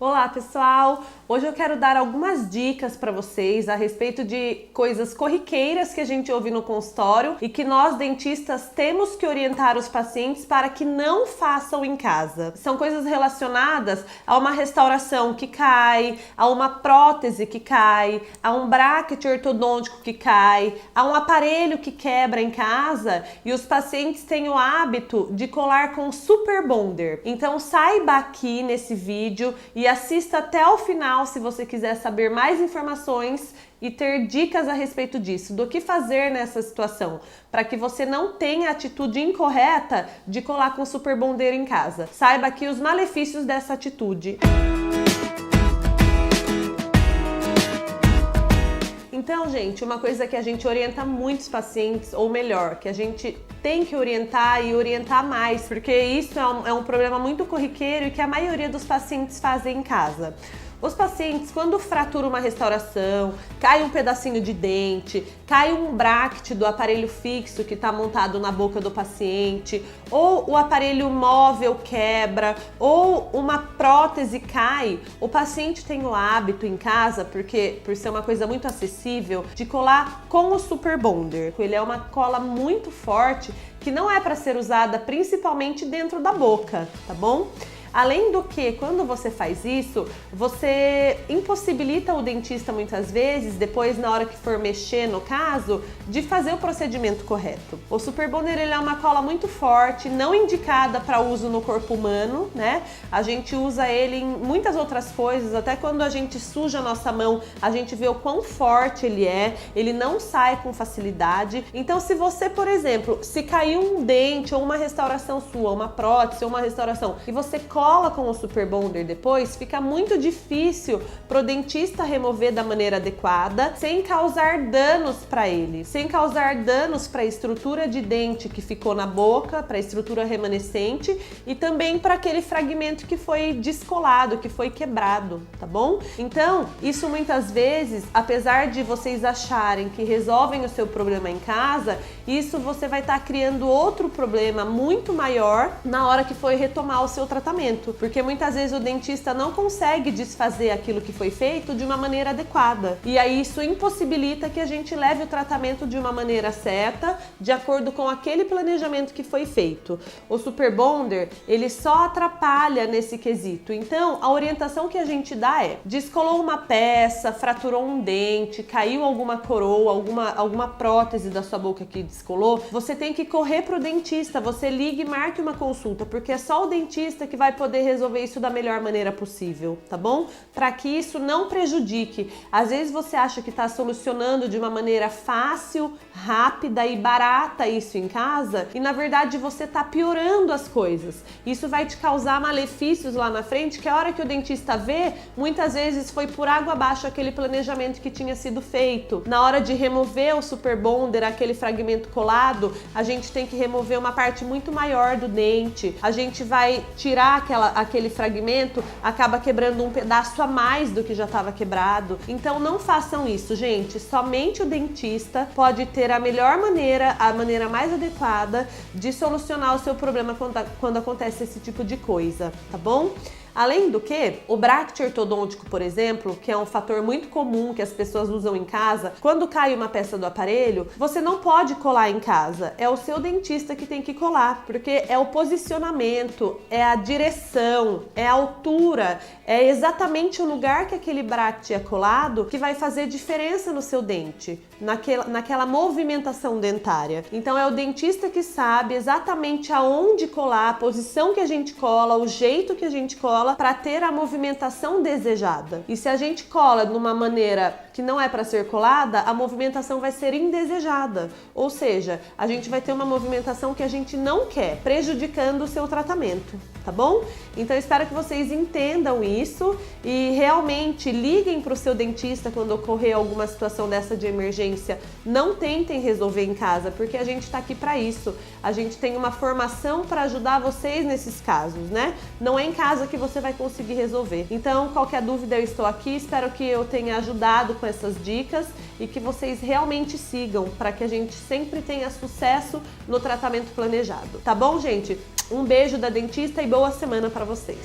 Olá pessoal! Hoje eu quero dar algumas dicas para vocês a respeito de coisas corriqueiras que a gente ouve no consultório e que nós dentistas temos que orientar os pacientes para que não façam em casa. São coisas relacionadas a uma restauração que cai, a uma prótese que cai, a um bracket ortodôntico que cai, a um aparelho que quebra em casa e os pacientes têm o hábito de colar com super bonder. Então saiba aqui nesse vídeo e assista até o final se você quiser saber mais informações e ter dicas a respeito disso, do que fazer nessa situação, para que você não tenha a atitude incorreta de colar com super bonder em casa. Saiba aqui os malefícios dessa atitude. Então, gente, uma coisa que a gente orienta muitos pacientes, ou melhor, que a gente tem que orientar e orientar mais, porque isso é um problema muito corriqueiro e que a maioria dos pacientes fazem em casa. Os pacientes, quando fratura uma restauração, cai um pedacinho de dente, cai um bracket do aparelho fixo que está montado na boca do paciente, ou o aparelho móvel quebra, ou uma prótese cai, o paciente tem o hábito em casa, porque por ser uma coisa muito acessível, de colar com o super bonder. Ele é uma cola muito forte que não é para ser usada principalmente dentro da boca, tá bom? Além do que, quando você faz isso, você impossibilita o dentista muitas vezes, depois na hora que for mexer no caso, de fazer o procedimento correto. O super bonder ele é uma cola muito forte, não indicada para uso no corpo humano, né? A gente usa ele em muitas outras coisas, até quando a gente suja a nossa mão, a gente vê o quão forte ele não sai com facilidade. Então se você, por exemplo, se caiu um dente ou uma restauração sua, uma prótese ou uma restauração, e você cola com o super bonder depois, fica muito difícil pro dentista remover da maneira adequada, sem causar danos para ele, sem causar danos para a estrutura de dente que ficou na boca, para a estrutura remanescente e também para aquele fragmento que foi descolado, que foi quebrado, tá bom? Então, isso muitas vezes, apesar de vocês acharem que resolvem o seu problema em casa, isso você vai estar criando outro problema muito maior na hora que for retomar o seu tratamento. Porque muitas vezes o dentista não consegue desfazer aquilo que foi feito de uma maneira adequada. E aí isso impossibilita que a gente leve o tratamento de uma maneira certa, de acordo com aquele planejamento que foi feito. O super bonder, ele só atrapalha nesse quesito. Então, a orientação que a gente dá é: descolou uma peça, fraturou um dente, caiu alguma coroa, alguma prótese da sua boca que descolou, você tem que correr pro dentista, você liga e marque uma consulta, porque é só o dentista que vai poder resolver isso da melhor maneira possível, tá bom? Para que isso não prejudique. Às vezes você acha que está solucionando de uma maneira fácil, rápida e barata isso em casa e na verdade você está piorando as coisas. Isso vai te causar malefícios lá na frente que a hora que o dentista vê, muitas vezes foi por água abaixo aquele planejamento que tinha sido feito. Na hora de remover o super bonder, aquele fragmento colado, a gente tem que remover uma parte muito maior do dente. A gente vai tirar aquele fragmento, acaba quebrando um pedaço a mais do que já estava quebrado. Então não façam isso, gente. Somente o dentista pode ter a melhor maneira, a maneira mais adequada de solucionar o seu problema quando acontece esse tipo de coisa, tá bom? Além do que, o bracket ortodôntico, por exemplo, que é um fator muito comum que as pessoas usam em casa, quando cai uma peça do aparelho, você não pode colar em casa, é o seu dentista que tem que colar, porque é o posicionamento, é a direção, é a altura, é exatamente o lugar que aquele bracket é colado que vai fazer diferença no seu dente, naquela movimentação dentária. Então é o dentista que sabe exatamente aonde colar, a posição que a gente cola, o jeito que a gente cola, para ter a movimentação desejada. E se a gente cola de uma maneira que não é para ser colada, a movimentação vai ser indesejada. Ou seja, a gente vai ter uma movimentação que a gente não quer, prejudicando o seu tratamento, tá bom? Então espero que vocês entendam isso e realmente liguem para o seu dentista quando ocorrer alguma situação dessa de emergência. Não tentem resolver em casa, porque a gente está aqui para isso. A gente tem uma formação para ajudar vocês nesses casos, né? Não é em casa que você vai conseguir resolver. Então, qualquer dúvida eu estou aqui, espero que eu tenha ajudado com essas dicas e que vocês realmente sigam para que a gente sempre tenha sucesso no tratamento planejado. Tá bom, gente? Um beijo da dentista e boa semana para vocês.